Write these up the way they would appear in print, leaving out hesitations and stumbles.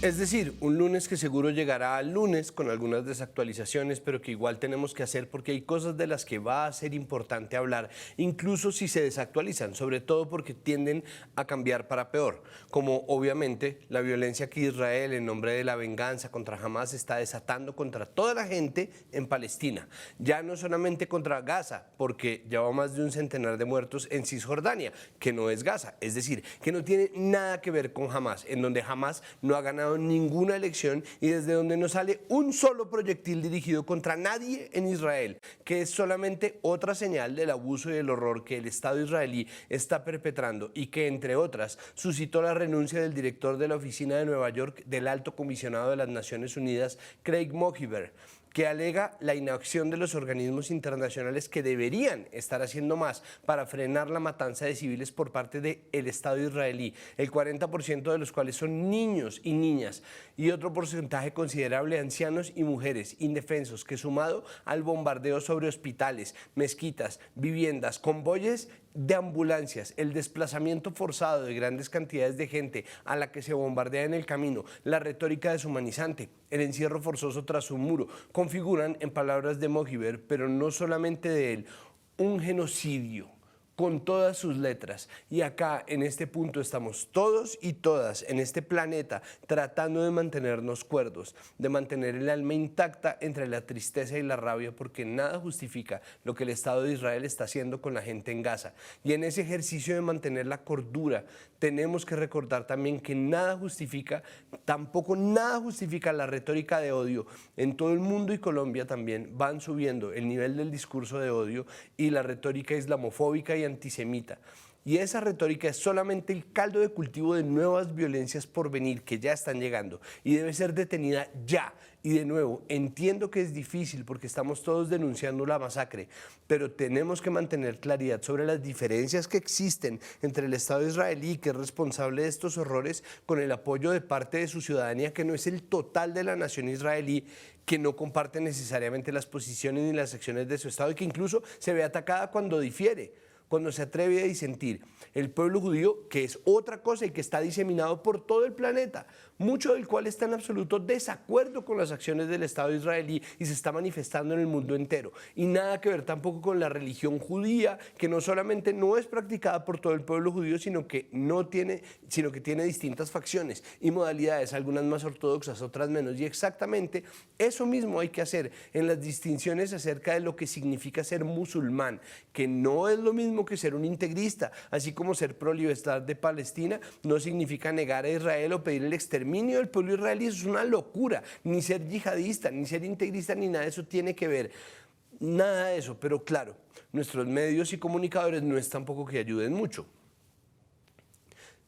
Es decir, un lunes que seguro llegará al lunes con algunas desactualizaciones, pero que igual tenemos que hacer porque hay cosas de las que va a ser importante hablar, incluso si se desactualizan, sobre todo porque tienden a cambiar para peor, como obviamente la violencia que Israel en nombre de la venganza contra Hamás está desatando contra toda la gente en Palestina, ya no solamente contra Gaza, porque ya va más de un centenar de muertos en Cisjordania, que no es Gaza, es decir, que no tiene nada que ver con Hamás, en donde Hamás no ha ganado ninguna elección y desde donde no sale un solo proyectil dirigido contra nadie en Israel, que es solamente otra señal del abuso y el horror que el Estado israelí está perpetrando y que, entre otras, suscitó la renuncia del director de la oficina de Nueva York del Alto Comisionado de las Naciones Unidas, Craig Mohiber, que alega la inacción de los organismos internacionales que deberían estar haciendo más para frenar la matanza de civiles por parte del Estado israelí, el 40% de los cuales son niños y niñas, y otro porcentaje considerable de ancianos y mujeres indefensos, que sumado al bombardeo sobre hospitales, mezquitas, viviendas, convoyes de ambulancias, el desplazamiento forzado de grandes cantidades de gente a la que se bombardea en el camino, la retórica deshumanizante, el encierro forzoso tras un muro, configuran, en palabras de Mohiber, pero no solamente de él, un genocidio con todas sus letras. Y acá, en este punto, estamos todos y todas en este planeta tratando de mantenernos cuerdos, de mantener el alma intacta entre la tristeza y la rabia, porque nada justifica lo que el Estado de Israel está haciendo con la gente en Gaza. Y en ese ejercicio de mantener la cordura, tenemos que recordar también que nada justifica, tampoco nada justifica la retórica de odio. En todo el mundo y Colombia también van subiendo el nivel del discurso de odio y la retórica islamofóbica y antisemita. Y esa retórica es solamente el caldo de cultivo de nuevas violencias por venir que ya están llegando y debe ser detenida ya. Y de nuevo, entiendo que es difícil porque estamos todos denunciando la masacre, pero tenemos que mantener claridad sobre las diferencias que existen entre el Estado israelí, que es responsable de estos horrores, con el apoyo de parte de su ciudadanía, que no es el total de la nación israelí, que no comparte necesariamente las posiciones ni las acciones de su Estado y que incluso se ve atacada cuando difiere, cuando se atreve a disentir. El pueblo judío, que es otra cosa y que está diseminado por todo el planeta, mucho del cual está en absoluto desacuerdo con las acciones del Estado israelí y se está manifestando en el mundo entero. Y nada que ver tampoco con la religión judía, que no solamente no es practicada por todo el pueblo judío, sino que tiene distintas facciones y modalidades, algunas más ortodoxas, otras menos. Y exactamente eso mismo hay que hacer en las distinciones acerca de lo que significa ser musulmán, que no es lo mismo que ser un integrista, así como ser pro libertad de Palestina no significa negar a Israel o pedir el exterminio del pueblo israelí. Eso es una locura, ni ser yihadista, ni ser integrista, ni nada de eso tiene que ver, nada de eso, pero claro, nuestros medios y comunicadores no es tampoco que ayuden mucho.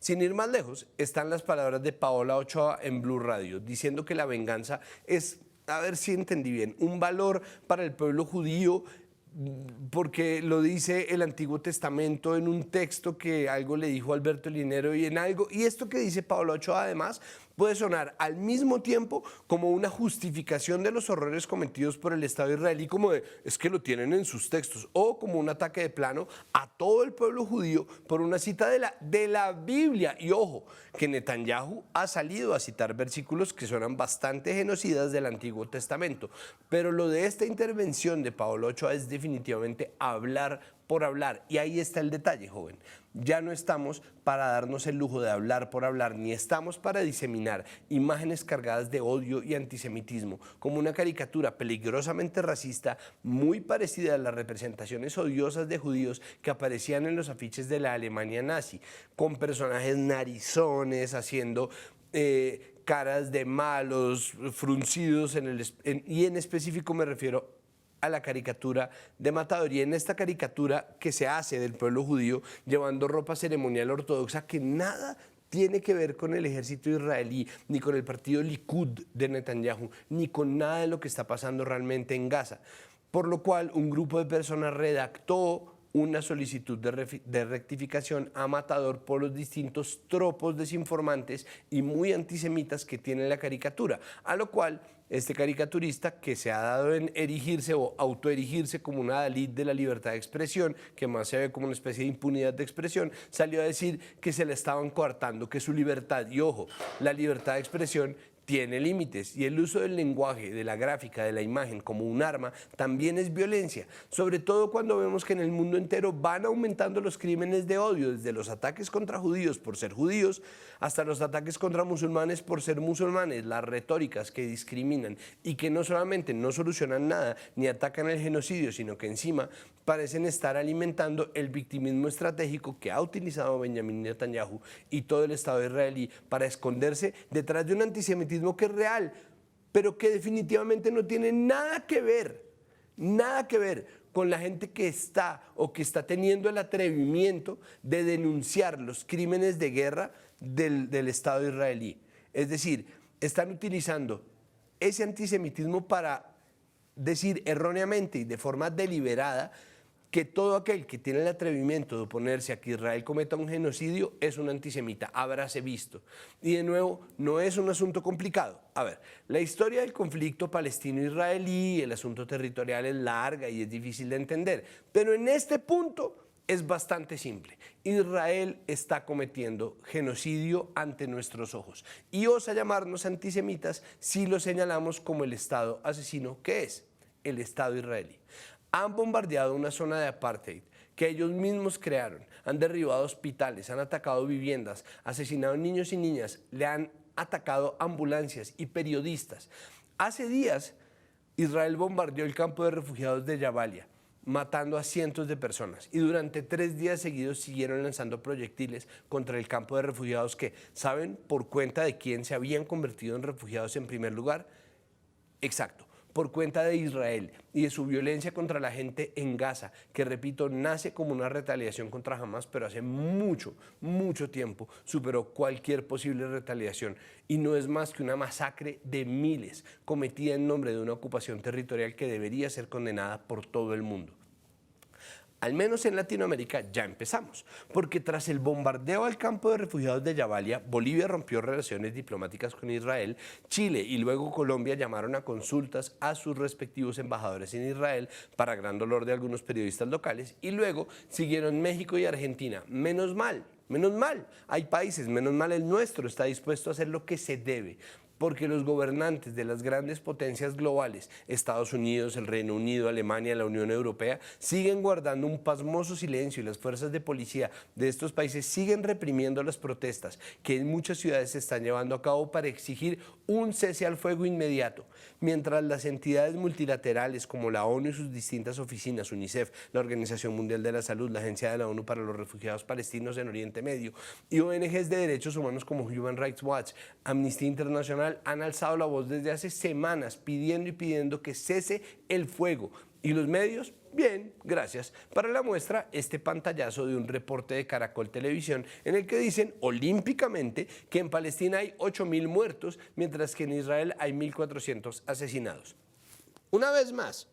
Sin ir más lejos, están las palabras de Paola Ochoa en Blue Radio, diciendo que la venganza es, a ver si entendí bien, un valor para el pueblo judío, porque lo dice el Antiguo Testamento en un texto que algo le dijo Alberto Linero y esto que dice Paola Ochoa además puede sonar al mismo tiempo como una justificación de los horrores cometidos por el Estado israelí, como de, es que lo tienen en sus textos, o como un ataque de plano a todo el pueblo judío por una cita de la Biblia. Y ojo, que Netanyahu ha salido a citar versículos que suenan bastante genocidas del Antiguo Testamento, pero lo de esta intervención de Paola Ochoa es definitivamente hablar por hablar, y ahí está el detalle, joven. Ya no estamos para darnos el lujo de hablar por hablar, ni estamos para diseminar imágenes cargadas de odio y antisemitismo, como una caricatura peligrosamente racista, muy parecida a las representaciones odiosas de judíos que aparecían en los afiches de la Alemania nazi, con personajes narizones haciendo caras de malos, fruncidos, y en específico me refiero a la caricatura de Matador, y en esta caricatura que se hace del pueblo judío llevando ropa ceremonial ortodoxa que nada tiene que ver con el ejército israelí, ni con el partido Likud de Netanyahu, ni con nada de lo que está pasando realmente en Gaza. Por lo cual un grupo de personas redactó una solicitud de rectificación a Matador por los distintos tropos desinformantes y muy antisemitas que tiene la caricatura, a lo cual este caricaturista, que se ha dado en erigirse o autoerigirse como una Dalit de la libertad de expresión, que más se ve como una especie de impunidad de expresión, salió a decir que se la estaban coartando, que su libertad, y ojo, la libertad de expresión tiene límites y el uso del lenguaje, de la gráfica, de la imagen como un arma también es violencia, sobre todo cuando vemos que en el mundo entero van aumentando los crímenes de odio, desde los ataques contra judíos por ser judíos hasta los ataques contra musulmanes por ser musulmanes, las retóricas que discriminan y que no solamente no solucionan nada ni atacan el genocidio, sino que encima parecen estar alimentando el victimismo estratégico que ha utilizado Benjamín Netanyahu y todo el Estado israelí para esconderse detrás de un antisemitismo que es real, pero que definitivamente no tiene nada que ver con la gente que está o que está teniendo el atrevimiento de denunciar los crímenes de guerra del Estado israelí. Es decir, están utilizando ese antisemitismo para decir erróneamente y de forma deliberada que todo aquel que tiene el atrevimiento de oponerse a que Israel cometa un genocidio es un antisemita, habráse visto. Y de nuevo, no es un asunto complicado. A ver, la historia del conflicto palestino-israelí, el asunto territorial es larga y es difícil de entender, pero en este punto es bastante simple. Israel está cometiendo genocidio ante nuestros ojos y osa llamarnos antisemitas si lo señalamos como el Estado asesino que es, el Estado israelí. Han bombardeado una zona de apartheid que ellos mismos crearon, han derribado hospitales, han atacado viviendas, asesinado niños y niñas, le han atacado ambulancias y periodistas. Hace días, Israel bombardeó el campo de refugiados de Jabalia, matando a cientos de personas, y durante 3 días seguidos siguieron lanzando proyectiles contra el campo de refugiados que, ¿saben por cuenta de quién se habían convertido en refugiados en primer lugar? Exacto, por cuenta de Israel y de su violencia contra la gente en Gaza, que repito, nace como una retaliación contra Hamas, pero hace mucho, mucho tiempo superó cualquier posible retaliación y no es más que una masacre de miles cometida en nombre de una ocupación territorial que debería ser condenada por todo el mundo. Al menos en Latinoamérica ya empezamos, porque tras el bombardeo al campo de refugiados de Jabalia, Bolivia rompió relaciones diplomáticas con Israel, Chile y luego Colombia llamaron a consultas a sus respectivos embajadores en Israel para gran dolor de algunos periodistas locales y luego siguieron México y Argentina. Menos mal, hay países, menos mal el nuestro está dispuesto a hacer lo que se debe, porque los gobernantes de las grandes potencias globales, Estados Unidos, el Reino Unido, Alemania, la Unión Europea, siguen guardando un pasmoso silencio y las fuerzas de policía de estos países siguen reprimiendo las protestas que en muchas ciudades se están llevando a cabo para exigir un cese al fuego inmediato, mientras las entidades multilaterales como la ONU y sus distintas oficinas, UNICEF, la Organización Mundial de la Salud, la Agencia de la ONU para los Refugiados Palestinos en Oriente Medio y ONGs de derechos humanos como Human Rights Watch, Amnistía Internacional, han alzado la voz desde hace semanas pidiendo que cese el fuego. ¿Y los medios? Bien, gracias. Para la muestra, este pantallazo de un reporte de Caracol Televisión en el que dicen olímpicamente que en Palestina hay 8.000 muertos, mientras que en Israel hay 1.400 asesinados. Una vez más,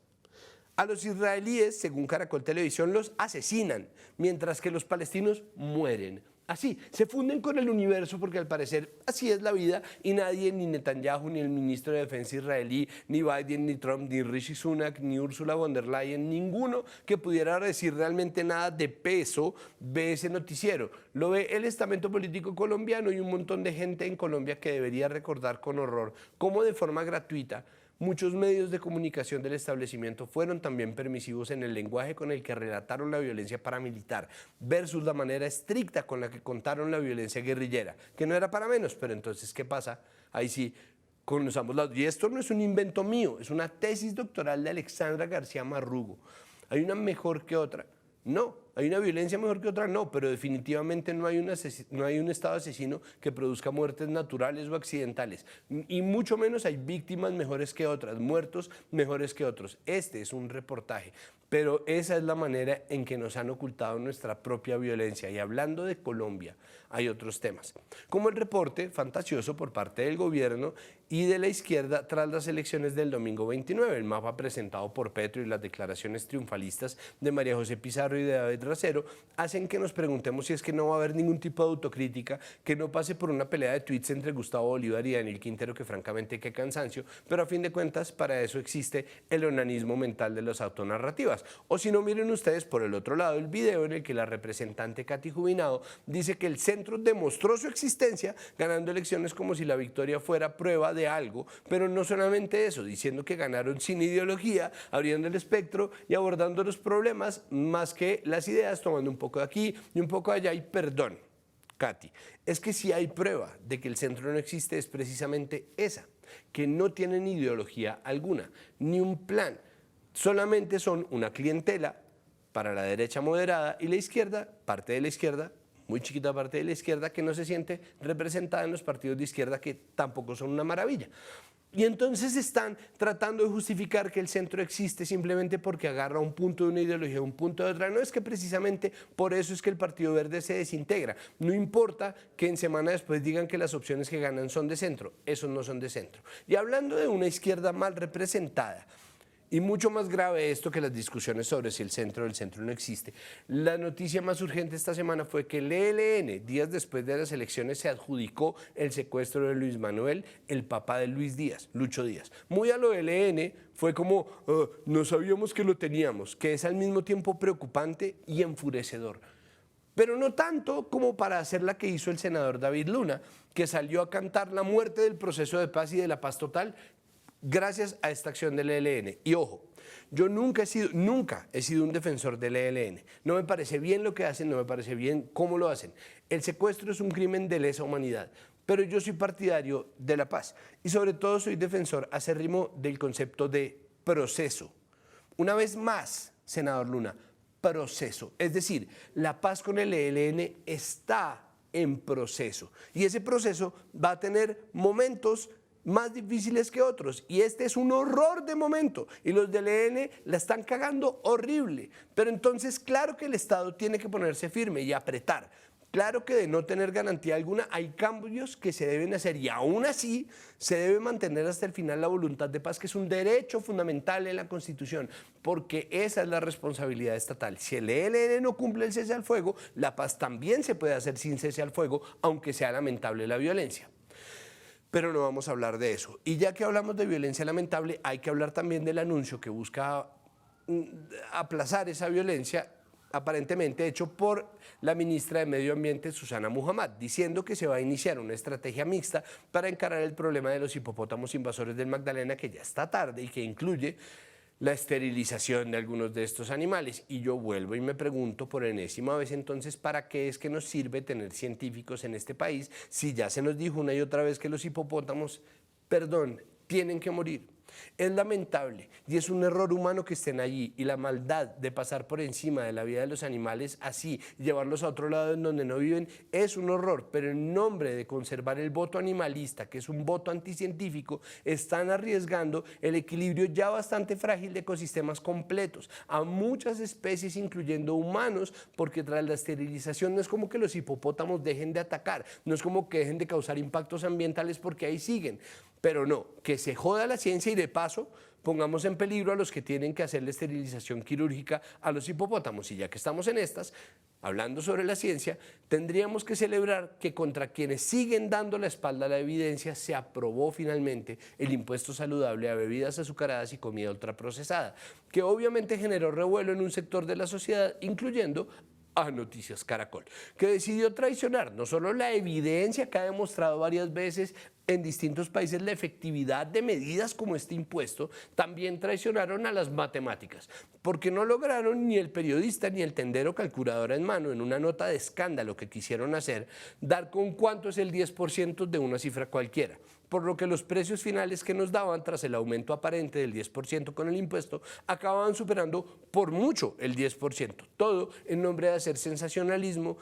a los israelíes, según Caracol Televisión, los asesinan, mientras que los palestinos mueren. Así, se funden con el universo porque al parecer así es la vida y nadie, ni Netanyahu, ni el ministro de Defensa israelí, ni Biden, ni Trump, ni Rishi Sunak, ni Ursula von der Leyen, ninguno que pudiera decir realmente nada de peso ve ese noticiero. Lo ve el estamento político colombiano y un montón de gente en Colombia que debería recordar con horror cómo de forma gratuita muchos medios de comunicación del establecimiento fueron también permisivos en el lenguaje con el que relataron la violencia paramilitar versus la manera estricta con la que contaron la violencia guerrillera, que no era para menos, pero entonces, ¿qué pasa? Ahí sí, con los ambos lados. Y esto no es un invento mío, es una tesis doctoral de Alexandra García Marrugo. ¿Hay una mejor que otra? No, ¿Hay una violencia mejor que otra? No, pero definitivamente no hay un Estado asesino que produzca muertes naturales o accidentales. Y mucho menos hay víctimas mejores que otras, muertos mejores que otros. Este es un reportaje, pero esa es la manera en que nos han ocultado nuestra propia violencia. Y hablando de Colombia, hay otros temas, como el reporte fantasioso por parte del gobierno y de la izquierda tras las elecciones del domingo 29, el mapa presentado por Petro y las declaraciones triunfalistas de María José Pizarro y de David Racero hacen que nos preguntemos si es que no va a haber ningún tipo de autocrítica, que no pase por una pelea de tweets entre Gustavo Bolívar y Daniel Quintero, que francamente qué cansancio, pero a fin de cuentas para eso existe el onanismo mental de las autonarrativas. O si no, miren ustedes por el otro lado el video en el que la representante Katy Jubinado dice que el centro demostró su existencia ganando elecciones como si la victoria fuera prueba de algo, pero no solamente eso, diciendo que ganaron sin ideología, abriendo el espectro y abordando los problemas más que las ideas, tomando un poco de aquí y un poco de allá. Y perdón, Katy, es que si hay prueba de que el centro no existe es precisamente esa, que no tienen ideología alguna, ni un plan, solamente son una clientela para la derecha moderada y la izquierda, parte de la izquierda, muy chiquita parte de la izquierda, que no se siente representada en los partidos de izquierda, que tampoco son una maravilla. Y entonces están tratando de justificar que el centro existe simplemente porque agarra un punto de una ideología, un punto de otra. No es que precisamente por eso es que el Partido Verde se desintegra. No importa que en semana después digan que las opciones que ganan son de centro, esos no son de centro. Y hablando de una izquierda mal representada, y mucho más grave esto que las discusiones sobre si el centro o el centro no existe, la noticia más urgente esta semana fue que el ELN, días después de las elecciones, se adjudicó el secuestro de Luis Manuel, el papá de Luis Díaz, Lucho Díaz. Muy a lo ELN fue como, no sabíamos que lo teníamos, que es al mismo tiempo preocupante y enfurecedor. Pero no tanto como para hacer la que hizo el senador David Luna, que salió a cantar la muerte del proceso de paz y de la paz total, gracias a esta acción del ELN. Y ojo, yo nunca he sido un defensor del ELN. No me parece bien lo que hacen, no me parece bien cómo lo hacen. El secuestro es un crimen de lesa humanidad, pero yo soy partidario de la paz y sobre todo soy defensor acérrimo del concepto de proceso. Una vez más, senador Luna, proceso. Es decir, la paz con el ELN está en proceso y ese proceso va a tener momentos más difíciles que otros, y este es un horror de momento, y los del ELN la están cagando horrible, pero entonces claro que el Estado tiene que ponerse firme y apretar. Claro que de no tener garantía alguna hay cambios que se deben hacer y aún así se debe mantener hasta el final la voluntad de paz, que es un derecho fundamental en la Constitución, porque esa es la responsabilidad estatal. Si el ELN no cumple el cese al fuego, la paz también se puede hacer sin cese al fuego, aunque sea lamentable la violencia. Pero no vamos a hablar de eso. Y ya que hablamos de violencia lamentable, hay que hablar también del anuncio que busca aplazar esa violencia, aparentemente hecho por la ministra de Medio Ambiente, Susana Muhammad, diciendo que se va a iniciar una estrategia mixta para encarar el problema de los hipopótamos invasores del Magdalena, que ya está tarde y que incluye la esterilización de algunos de estos animales. Y yo vuelvo y me pregunto por enésima vez entonces, ¿para qué es que nos sirve tener científicos en este país si ya se nos dijo una y otra vez que los hipopótamos, perdón, tienen que morir? Es lamentable y es un error humano que estén allí, y la maldad de pasar por encima de la vida de los animales así, llevarlos a otro lado en donde no viven, es un horror, pero en nombre de conservar el voto animalista, que es un voto anticientífico, están arriesgando el equilibrio ya bastante frágil de ecosistemas completos, a muchas especies incluyendo humanos, porque tras la esterilización no es como que los hipopótamos dejen de atacar, no es como que dejen de causar impactos ambientales, porque ahí siguen. Pero no, que se joda la ciencia y de paso pongamos en peligro a los que tienen que hacer la esterilización quirúrgica a los hipopótamos. Y ya que estamos en estas, hablando sobre la ciencia, tendríamos que celebrar que contra quienes siguen dando la espalda a la evidencia se aprobó finalmente el impuesto saludable a bebidas azucaradas y comida ultraprocesada, que obviamente generó revuelo en un sector de la sociedad, incluyendo a Noticias Caracol, que decidió traicionar no solo la evidencia que ha demostrado varias veces en distintos países la efectividad de medidas como este impuesto, también traicionaron a las matemáticas, porque no lograron ni el periodista ni el tendero calculadora en mano, en una nota de escándalo que quisieron hacer, dar con cuánto es el 10% de una cifra cualquiera. por lo que los precios finales que nos daban tras el aumento aparente del 10% con el impuesto acababan superando por mucho el 10%, todo en nombre de hacer sensacionalismo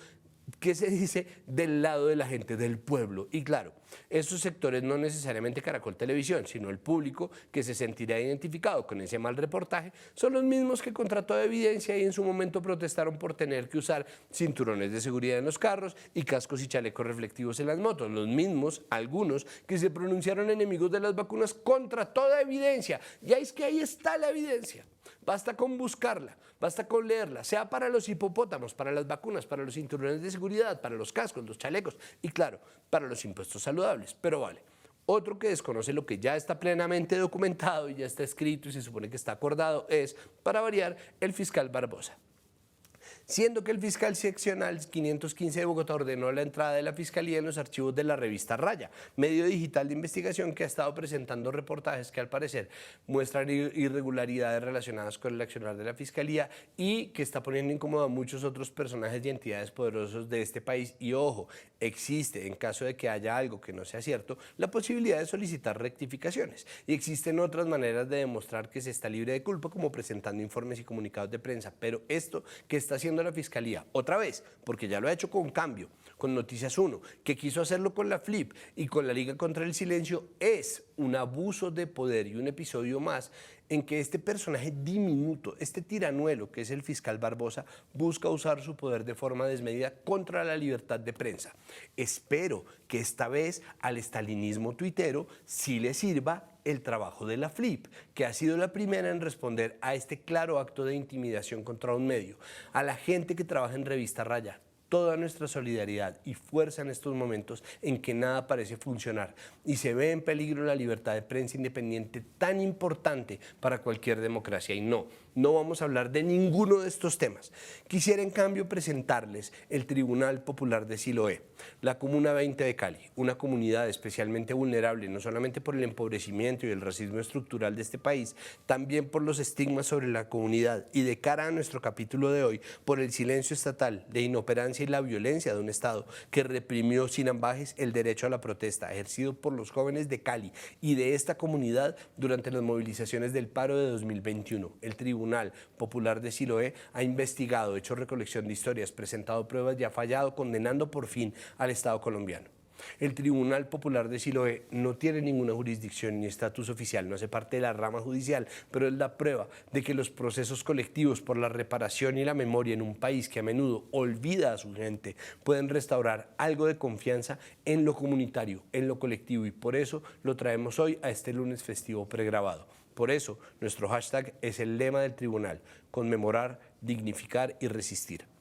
que se dice del lado de la gente, del pueblo. Y claro, estos sectores no necesariamente Caracol Televisión, sino el público que se sentirá identificado con ese mal reportaje, son los mismos que contra toda evidencia y en su momento protestaron por tener que usar cinturones de seguridad en los carros y cascos y chalecos reflectivos en las motos. Los mismos, algunos, que se pronunciaron enemigos de las vacunas contra toda evidencia. Ya es que ahí está la evidencia. Basta con buscarla, basta con leerla, sea para los hipopótamos, para las vacunas, para los cinturones de seguridad, para los cascos, los chalecos y claro, para los impuestos saludables, pero vale. Otro que desconoce lo que ya está plenamente documentado y ya está escrito y se supone que está acordado es, para variar, el fiscal Barbosa. Siendo que el fiscal seccional 515 de Bogotá ordenó la entrada de la Fiscalía en los archivos de la revista Raya, medio digital de investigación que ha estado presentando reportajes que al parecer muestran irregularidades relacionadas con el accionar de la Fiscalía y que está poniendo incómodo a muchos otros personajes y entidades poderosos de este país. Y ojo, existe, en caso de que haya algo que no sea cierto, la posibilidad de solicitar rectificaciones. Y existen otras maneras de demostrar que se está libre de culpa, como presentando informes y comunicados de prensa. Pero esto que está haciendo la Fiscalía, otra vez, porque ya lo ha hecho con Cambio, con Noticias 1, que quiso hacerlo con la FLIP y con la Liga contra el Silencio, es un abuso de poder y un episodio más en que este personaje diminuto, este tiranuelo que es el fiscal Barbosa, busca usar su poder de forma desmedida contra la libertad de prensa. Espero que esta vez al estalinismo tuitero sí le sirva el trabajo de la FLIP, que ha sido la primera en responder a este claro acto de intimidación contra un medio. A la gente que trabaja en Revista Raya, toda nuestra solidaridad y fuerza en estos momentos en que nada parece funcionar y se ve en peligro la libertad de prensa independiente tan importante para cualquier democracia. Y no vamos a hablar de ninguno de estos temas. Quisiera en cambio presentarles el Tribunal Popular de Siloé, la Comuna 20 de Cali, una comunidad especialmente vulnerable, no solamente por el empobrecimiento y el racismo estructural de este país, también por los estigmas sobre la comunidad y de cara a nuestro capítulo de hoy, por el silencio estatal de inoperancia y la violencia de un Estado que reprimió sin ambages el derecho a la protesta ejercido por los jóvenes de Cali y de esta comunidad durante las movilizaciones del paro de 2021. El Tribunal Popular de Siloé ha investigado, hecho recolección de historias, presentado pruebas y ha fallado condenando por fin al Estado colombiano. El Tribunal Popular de Siloé no tiene ninguna jurisdicción ni estatus oficial, no hace parte de la rama judicial, pero es la prueba de que los procesos colectivos por la reparación y la memoria en un país que a menudo olvida a su gente pueden restaurar algo de confianza en lo comunitario, en lo colectivo, y por eso lo traemos hoy a este lunes festivo pregrabado. Por eso nuestro hashtag es el lema del tribunal: conmemorar, dignificar y resistir.